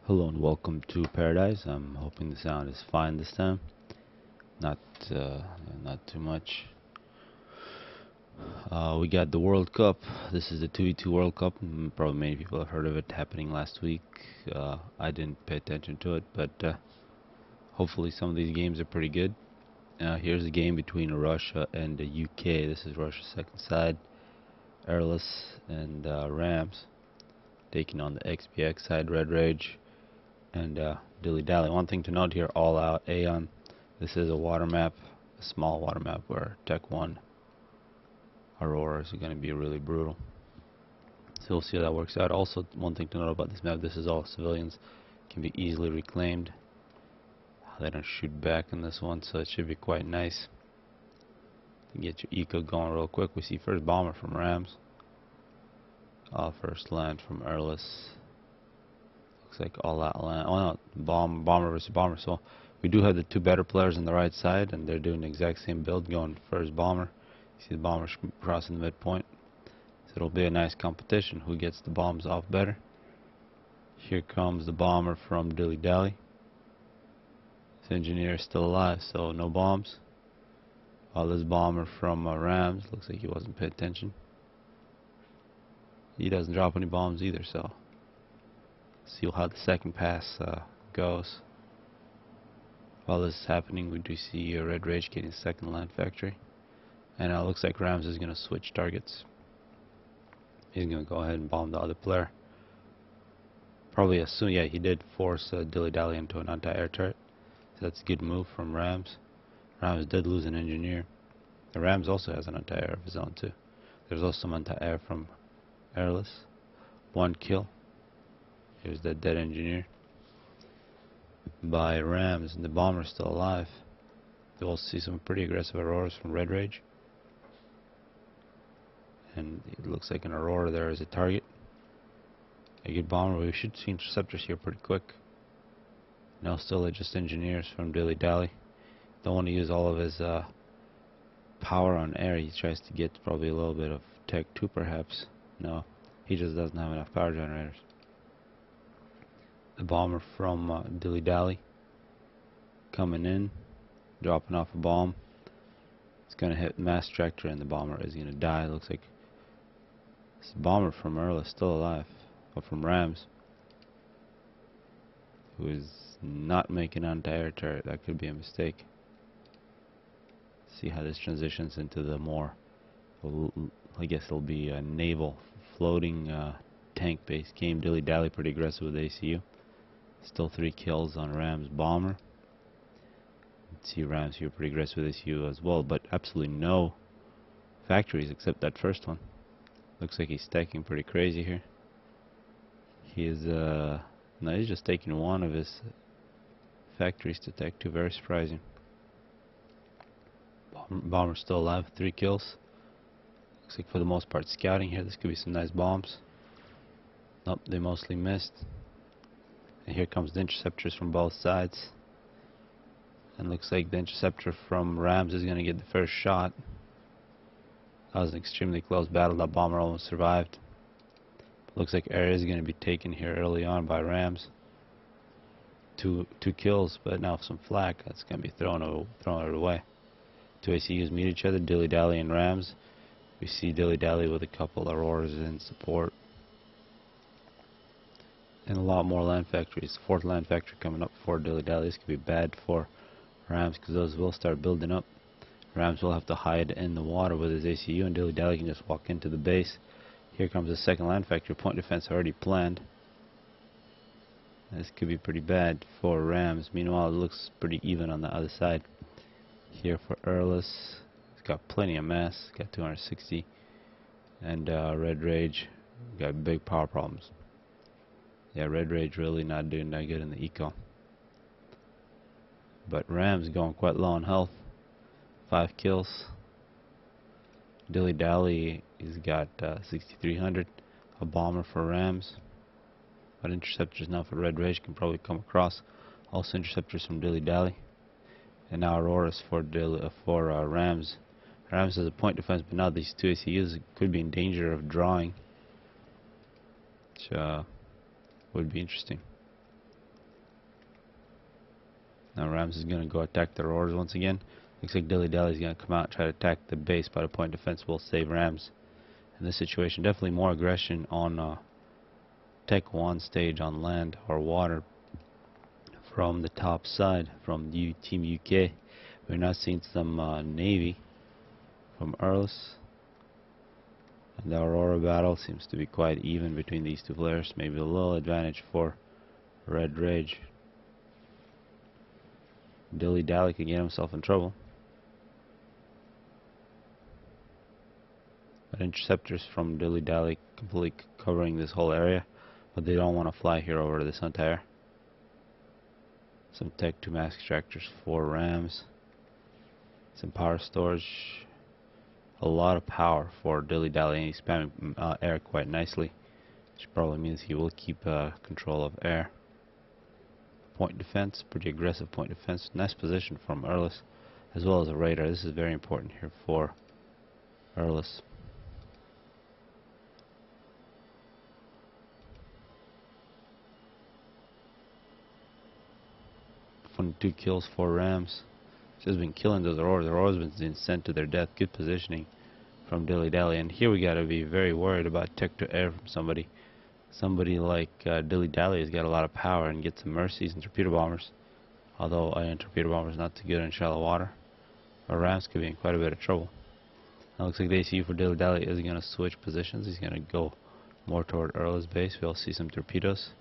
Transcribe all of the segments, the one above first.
Hello and welcome to Paradise. I'm hoping the sound is fine this time. Not not too much. We got the World Cup. This is the 2v2 World Cup. Probably many people have heard of it, happening last week. I didn't pay attention to it, but hopefully some of these games are pretty good. Here's a game between Russia and the UK. This is Russia's second side. Airless and Rams taking on the XPX side, Red Rage and Dilly Dally. One thing to note here, all out Aeon. This is a water map, a small water map where Tech 1 Aurora is going to be really brutal. So we'll see how that works out. Also, one thing to note about this map, this is all civilians, can be easily reclaimed. They don't shoot back in this one, so it should be quite nice. Get your eco going real quick. We see first bomber from Rams. First land from Airless. Looks like all that land. Oh no, bomber versus bomber. So we do have the two better players on the right side, and they're doing the exact same build, going first bomber. You see the bomber crossing the midpoint. So it'll be a nice competition. Who gets the bombs off better? Here comes the bomber from Dilly Dally. This engineer is still alive, so no bombs. While this bomber from Rams, looks like he wasn't paying attention. He doesn't drop any bombs either, so see how the second pass goes. While this is happening, we do see Red Rage getting second land factory, and it looks like Rams is going to switch targets. He's going to go ahead and bomb the other player. Probably assume, yeah, he did force Dilly Dally into an anti-air turret, so that's a good move from Rams. Rams did lose an engineer. The Rams also has an anti-air of his own too. There's also some anti-air from Airless. One kill. Here's that dead engineer by Rams, and the bomber's still alive. You will see some pretty aggressive Auroras from Red Rage, and it looks like an Aurora there is a target. A good bomber. We should see interceptors here pretty quick. No, still they're just engineers from Dilly Dally. Don't want to use all of his power on air. He tries to get probably a little bit of Tech 2 perhaps. No, he just doesn't have enough power generators. The bomber from Dilly Dally coming in, dropping off a bomb. It's going to hit mass tractor, and the bomber is going to die. It looks like this bomber from Earl is still alive, or from Rams, who is not making anti-air turret. That could be a mistake. See how this transitions into the more, I guess it'll be a naval floating tank-based game. Dilly Dally pretty aggressive with ACU. Still 3 kills on Rams bomber. Let's see Rams here pretty aggressive with ACU as well, but absolutely no factories except that first one. Looks like he's stacking pretty crazy here. He is no, he's just taking one of his factories to Tech 2. Very surprising. Bomber's still alive, 3 kills. Looks like for the most part scouting here. This could be some nice bombs. Nope, they mostly missed. And here comes the interceptors from both sides. And looks like the interceptor from Rams is going to get the first shot. That was an extremely close battle. That bomber almost survived. Looks like air is going to be taken here early on by Rams. Two kills, but now some flak. That's going to be thrown away. Two ACUs meet each other, Dilly Dally and Rams. We see Dilly Dally with a couple Auroras in support. And a lot more land factories. Fourth land factory coming up for Dilly Dally. This could be bad for Rams because those will start building up. Rams will have to hide in the water with his ACU, and Dilly Dally can just walk into the base. Here comes the second land factory. Point defense already planned. This could be pretty bad for Rams. Meanwhile, it looks pretty even on the other side. Here for Airless, it's got plenty of mass. Got 260, and Red Rage got big power problems. Yeah, Red Rage really not doing that good in the eco. But Rams going quite low on health. 5 kills. Dilly Dally, he's got 6,300. A bomber for Rams. But interceptors now for Red Rage can probably come across. Also interceptors from Dilly Dally. And now Auroras for Rams. Rams has a point defense, but now these two ACUs could be in danger of drawing. Which would be interesting. Now Rams is going to go attack the Aurors once again. Looks like Dilly Dally is going to come out and try to attack the base, but a point defense will save Rams. In this situation, definitely more aggression on Tech 1 stage on land or water from the top side from Team UK. We're now seeing some Navy from Earls. And the Aurora battle seems to be quite even between these two players. Maybe a little advantage for Red Rage. Dilly Dally could get himself in trouble. But interceptors from Dilly Dally completely covering this whole area. But they don't want to fly here over to the Sun Tower. Some Tech 2 mass extractors for Rams. Some power storage. A lot of power for Dilly Dally, and he's spamming air quite nicely, which probably means he will keep control of air. Point defense, pretty aggressive point defense. Nice position from Earlis, as well as a radar. This is very important here for Earlis. Two kills for Rams. Just been killing those Auroras. Auroras been sent to their death. Good positioning from Dilly Dally, and here we gotta be very worried about tech to air from somebody. Somebody like Dilly Dally has got a lot of power and gets some mercies and torpedo bombers. Although torpedo bombers not too good in shallow water. Our Rams could be in quite a bit of trouble. Now looks like the ACU for Dilly Dally is gonna switch positions. He's gonna go more toward Earl's base. We'll see some torpedoes,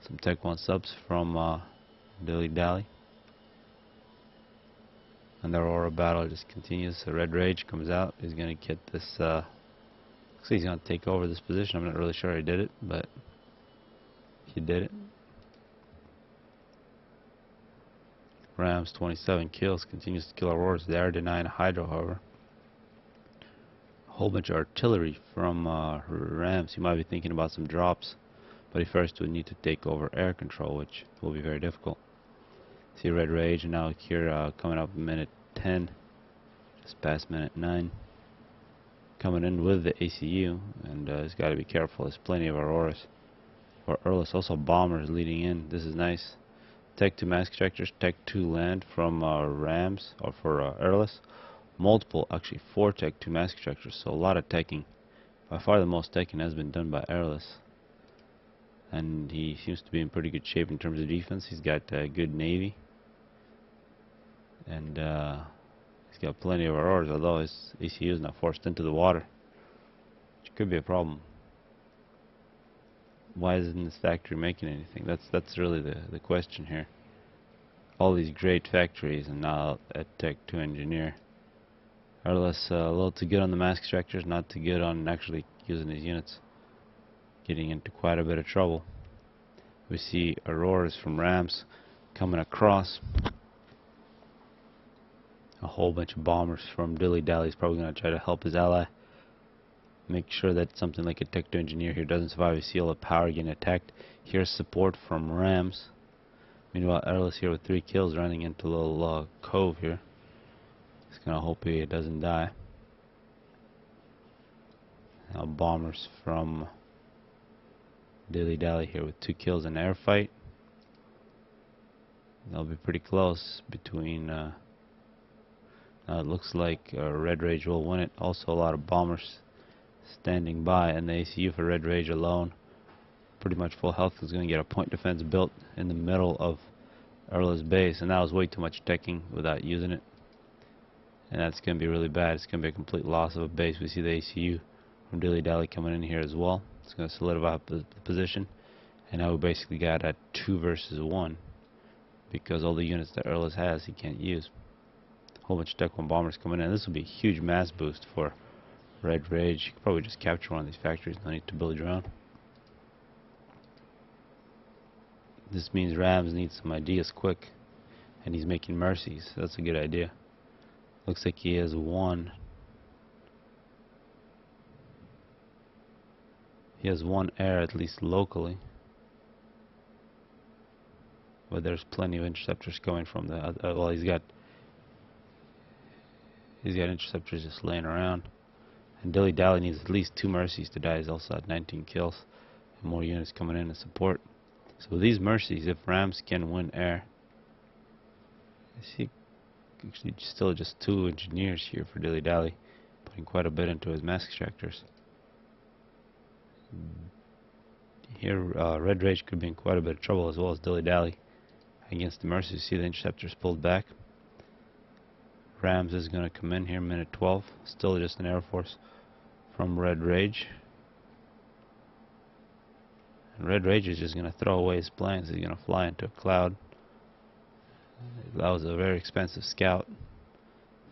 some Tech 1 subs from Dilly Dally. And the Aurora battle just continues. The Red Rage comes out. He's going to get this. Looks like he's going to take over this position. I'm not really sure he did it, but he did it. Rams 27 kills. Continues to kill Auroras. They are denying a Hydro, however. A whole bunch of artillery from Rams. You might be thinking about some drops, but he first would need to take over air control, which will be very difficult. See Red Rage, and now here coming up minute 10, just past minute 9, coming in with the ACU, and he's got to be careful. There's plenty of Auroras for Earlis. Also bombers leading in. This is nice. Tech 2 mass extractors, Tech 2 land from Rams, or for Earlis. Multiple, actually 4 Tech 2 mass extractors, so a lot of teching. By far the most teching has been done by Earlis. And he seems to be in pretty good shape in terms of defense. He's got good navy. And he's got plenty of Auroras, although his ACU is now forced into the water, which could be a problem. Why isn't this factory making anything? That's really the question here. All these great factories, and now at Tech 2 Engineer. Earlis a little too good on the mass extractors, not too good on actually using these units. Getting into quite a bit of trouble. We see Auroras from Rams coming across. A whole bunch of bombers from Dilly Dally. He's probably going to try to help his ally. Make sure that something like a Tech 2 Engineer here doesn't survive. You see all the power getting attacked. Here's support from Rams. Meanwhile, Earlis here with 3 kills running into a little cove here. He's going to hope he doesn't die. Now bombers from Dilly Dally here with 2 kills in air fight. They'll be pretty close between. It looks like Red Rage will win it. Also, a lot of bombers standing by, and the ACU for Red Rage alone, pretty much full health, is going to get a point defense built in the middle of Earl's base, and that was way too much teching without using it. And that's going to be really bad. It's going to be a complete loss of a base. We see the ACU from Dilly Dally coming in here as well. It's going to solidify the position, and now we basically got a 2 versus 1 because all the units that Earlis has he can't use. A whole bunch of Tech 1 bombers coming in. This will be a huge mass boost for Red Rage. You could probably just capture one of these factories. No need to build your own. This means Rams need some ideas quick, and he's making mercies. That's a good idea. Looks like he has one. He has 1 air at least locally, but there's plenty of interceptors coming from the. Well, he's got interceptors just laying around. And Dilly Dally needs at least 2 mercies to die. He's also at 19 kills. And more units coming in to support. So with these mercies, if Rams can win air, I see actually still just 2 engineers here for Dilly Dally, putting quite a bit into his mask extractors. Here, Red Rage could be in quite a bit of trouble, as well as Dilly Dally against the Mercy. You see the interceptors pulled back. Rams is going to come in here, minute 12. Still just an Air Force from Red Rage. And Red Rage is just going to throw away his plans. He's going to fly into a cloud. That was a very expensive scout.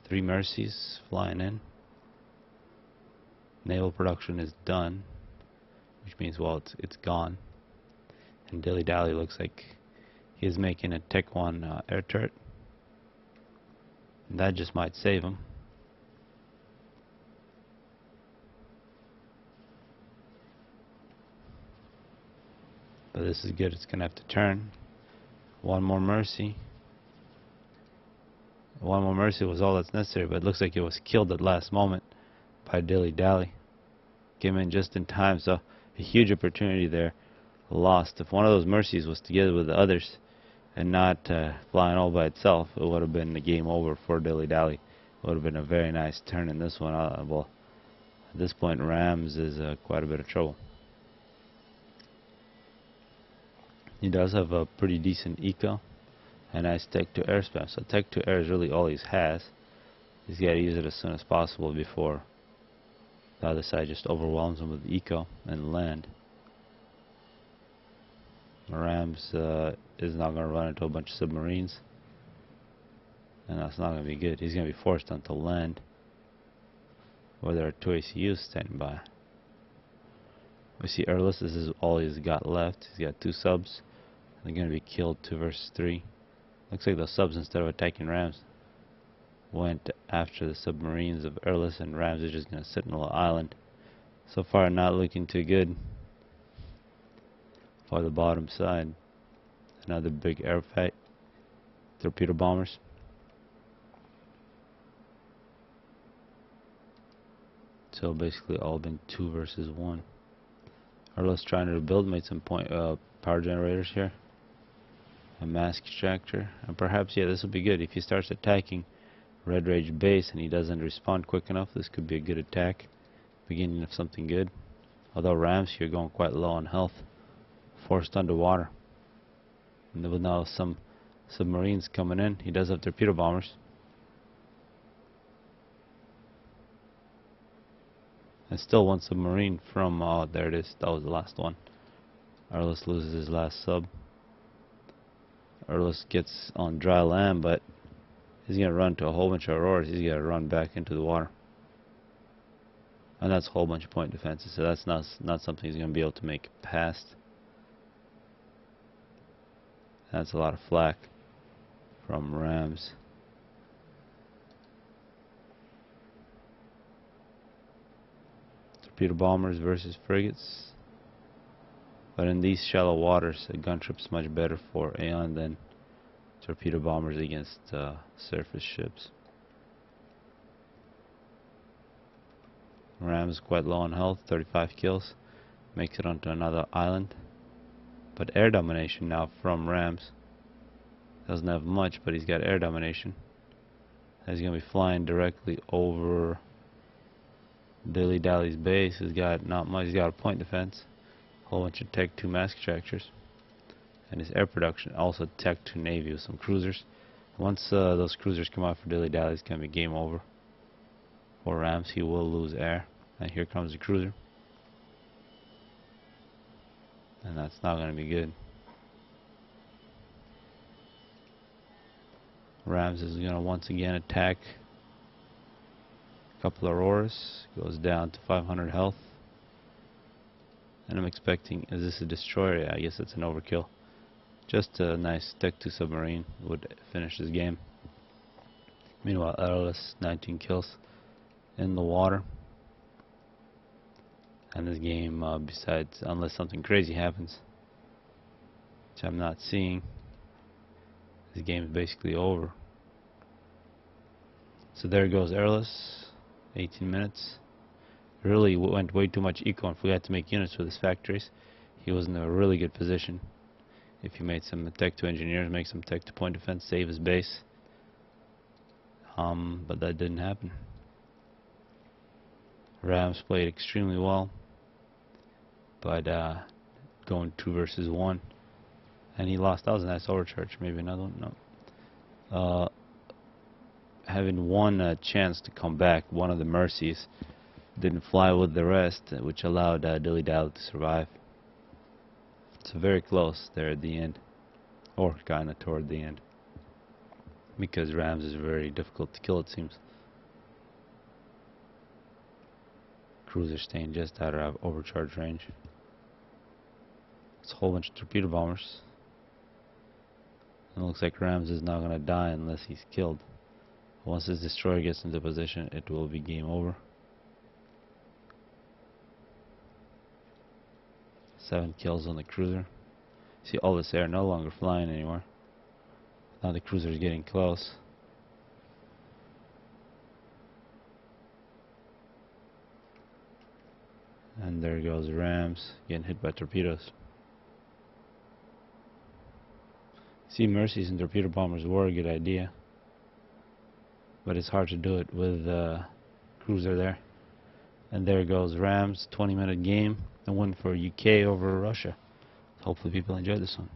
3 Mercies flying in. Naval production is done, which means, well, it's gone. And Dilly Dally looks like he is making a Tech 1 air turret. And that just might save him. But this is good. It's going to have to turn. One more Mercy. One more Mercy was all that's necessary, but it looks like it was killed at last moment by Dilly Dally. Came in just in time, so a huge opportunity there lost. If one of those Mercies was together with the others and not flying all by itself, it would have been the game over for Dilly Dally. It would have been a very nice turn in this one. Well, at this point, Rams is quite a bit of trouble. He does have a pretty decent eco, a nice tech to air spam. So tech to air is really all he has. He's got to use it as soon as possible before the other side just overwhelms him with eco and land. Rams is not going to run into a bunch of submarines, and that's not going to be good. He's going to be forced onto land where there are 2 ACUs standing by. We see Airless. This is all he's got left. He's got 2 subs. They're going to be killed 2 versus 3. Looks like the subs, instead of attacking Rams, went after the submarines of Airless, and Rams is just going to sit on a little island. So far, not looking too good for the bottom side. Another big air fight. Torpedo bombers. So basically all been 2 versus 1. Airless trying to rebuild, made some power generators here. A mask extractor. And perhaps, yeah, this will be good. If he starts attacking Red Rage base and he doesn't respond quick enough, this could be a good attack. Beginning of something good. Although Rams here going quite low on health. Forced underwater. And with now some submarines coming in. He does have torpedo bombers. And still 1 submarine from, oh, there it is. That was the last one. Airless loses his last sub. Airless gets on dry land, but he's going to run to a whole bunch of Auroras. He's going to run back into the water. And that's a whole bunch of point defenses, so that's not something he's going to be able to make past. That's a lot of flak from Rams. Torpedo bombers versus frigates. But in these shallow waters, a gunship's much better for Aeon than torpedo bombers against surface ships. Rams quite low on health, 35 kills. Makes it onto another island. But air domination now from Rams. Doesn't have much, but he's got air domination. He's going to be flying directly over Dilly Dally's base. He's got not much. He's got a point defense. A whole bunch of Tech 2 mask extractors. And his air production also Tech 2 Navy with some cruisers. Once those cruisers come out for Dilly Dally, it's going to be game over. For Rams, he will lose air. And here comes the cruiser. And that's not going to be good. Rams is going to once again attack a couple of Auroras. Goes down to 500 health. And I'm expecting, is this a destroyer? Yeah, I guess it's an overkill. Just a nice Tech 2 submarine would finish this game. Meanwhile, Airless, 19 kills in the water. And this game, besides, unless something crazy happens, which I'm not seeing, this game is basically over. So there goes Airless, 18 minutes. Really went way too much eco and forgot to make units with his factories. He was in a really good position. If he made some Tech 2 engineers, make some Tech 2 point defense, save his base, But that didn't happen. Rams played extremely well, but going 2 versus 1, and he lost. That was a nice overcharge. Maybe another one. No. Having one chance to come back, one of the mercies didn't fly with the rest, which allowed Dilly Dally to survive. So very close there at the end, or kind of toward the end, because Rams is very difficult to kill, it seems. Cruiser staying just out of overcharge range. It's a whole bunch of torpedo bombers. And it looks like Rams is not going to die unless he's killed. Once his destroyer gets into position, it will be game over. 7 kills on the cruiser. See, all this air no longer flying anymore. Now the cruiser is getting close. And there goes Rams getting hit by torpedoes. See, Mercies and torpedo bombers were a good idea, but it's hard to do it with cruiser there. And there goes Rams, 20-minute game, a win for UK over Russia. Hopefully people enjoyed this one.